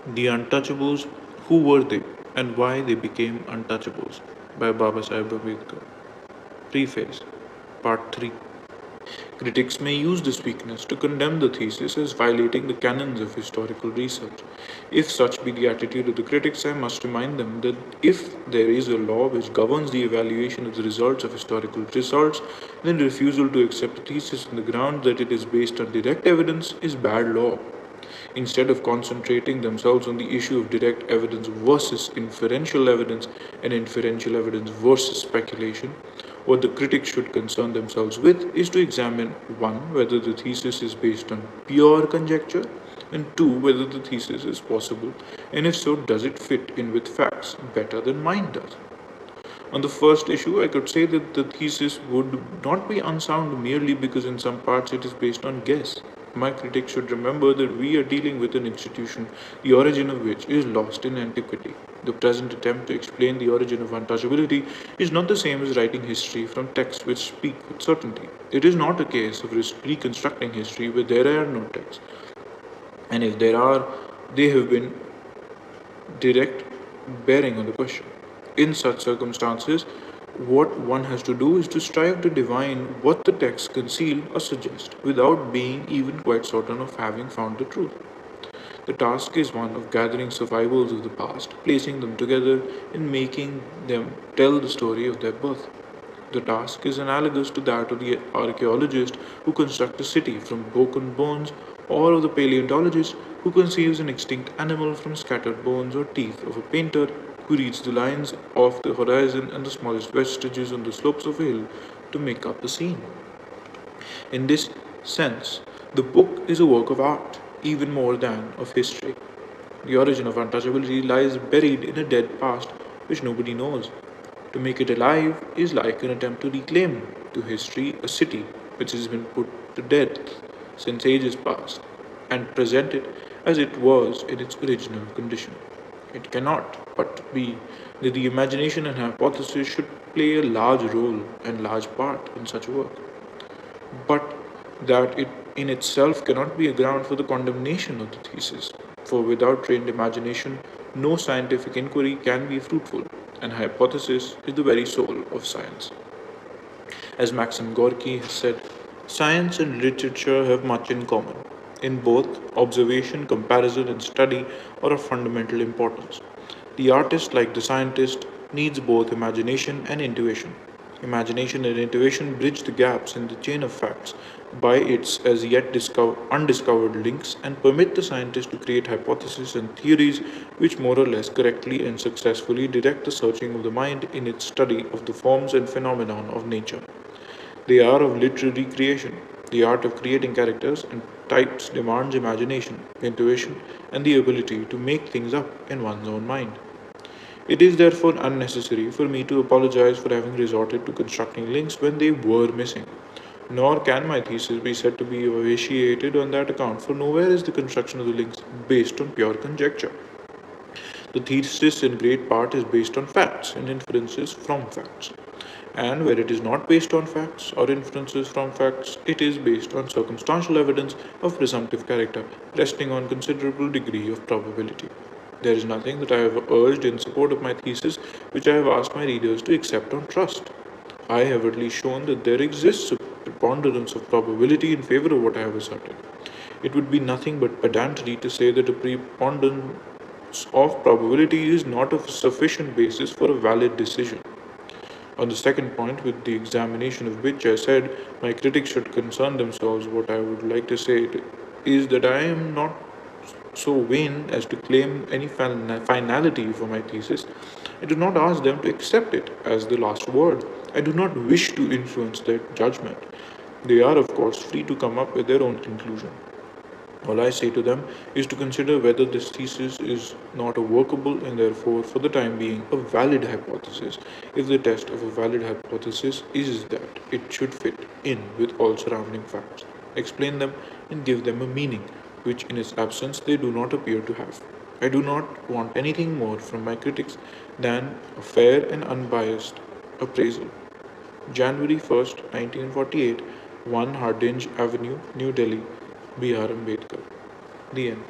The Untouchables, Who Were They and Why They Became Untouchables by Babasaheb Ambedkar. Preface, Part 3. Critics may use this weakness to condemn the thesis as violating the canons of historical research. If such be the attitude of the critics, I must remind them that if there is a law which governs the evaluation of the results of historical results, then refusal to accept a thesis on the ground that it is based on direct evidence is bad law. Instead of concentrating themselves on the issue of direct evidence versus inferential evidence and inferential evidence versus speculation, what the critics should concern themselves with is to examine 1. Whether the thesis is based on pure conjecture, and 2. Whether the thesis is possible, and if so, does it fit in with facts better than mine does. On the first issue, I could say that the thesis would not be unsound merely because in some parts it is based on guess. My critics should remember that we are dealing with an institution, the origin of which is lost in antiquity. The present attempt to explain the origin of untouchability is not the same as writing history from texts which speak with certainty. It is not a case of reconstructing history where there are no texts, and if there are, they have been direct bearing on the question. In such circumstances, what one has to do is to strive to divine what the texts conceal or suggest without being even quite certain of having found the truth. The task is one of gathering survivals of the past, placing them together, and making them tell the story of their birth. The task is analogous to that of the archaeologist who constructs a city from broken bones, or of the paleontologist who conceives an extinct animal from scattered bones or teeth, of a painter who reads the lines of the horizon and the smallest vestiges on the slopes of a hill to make up the scene. In this sense, the book is a work of art, even more than of history. The origin of untouchability lies buried in a dead past which nobody knows. To make it alive is like an attempt to reclaim to history a city which has been put to death since ages past and present it as it was in its original condition. It cannot but be that the imagination and hypothesis should play a large role and large part in such work, but that it in itself cannot be a ground for the condemnation of the thesis. For without trained imagination, no scientific inquiry can be fruitful, and hypothesis is the very soul of science. As Maxim Gorky has said, science and literature have much in common. In both, observation, comparison, and study are of fundamental importance. The artist, like the scientist, needs both imagination and intuition. Imagination and intuition bridge the gaps in the chain of facts by its as yet undiscovered links and permit the scientist to create hypotheses and theories which more or less correctly and successfully direct the searching of the mind in its study of the forms and phenomenon of nature. They are of literary creation. The art of creating characters and types demands imagination, intuition, and the ability to make things up in one's own mind. It is therefore unnecessary for me to apologize for having resorted to constructing links when they were missing. Nor can my thesis be said to be vitiated on that account, for nowhere is the construction of the links based on pure conjecture. The thesis, in great part, is based on facts and inferences from facts. And where it is not based on facts or inferences from facts, it is based on circumstantial evidence of presumptive character, resting on considerable degree of probability. There is nothing that I have urged in support of my thesis which I have asked my readers to accept on trust. I have at least shown that there exists a preponderance of probability in favor of what I have asserted. It would be nothing but pedantry to say that a preponderance of probability is not a sufficient basis for a valid decision. On the second point, with the examination of which I said my critics should concern themselves, what I would like to say is that I am not so vain as to claim any finality for my thesis. I do not ask them to accept it as the last word. I do not wish to influence their judgment. They are, of course, free to come up with their own conclusion. All I say to them is to consider whether this thesis is not a workable and therefore, for the time being, a valid hypothesis, if the test of a valid hypothesis is that it should fit in with all surrounding facts, explain them, and give them a meaning, which in its absence they do not appear to have. I do not want anything more from my critics than a fair and unbiased appraisal. January 1st, 1948, 1 Hardinge Avenue, New Delhi, BR Ambedkar. The end.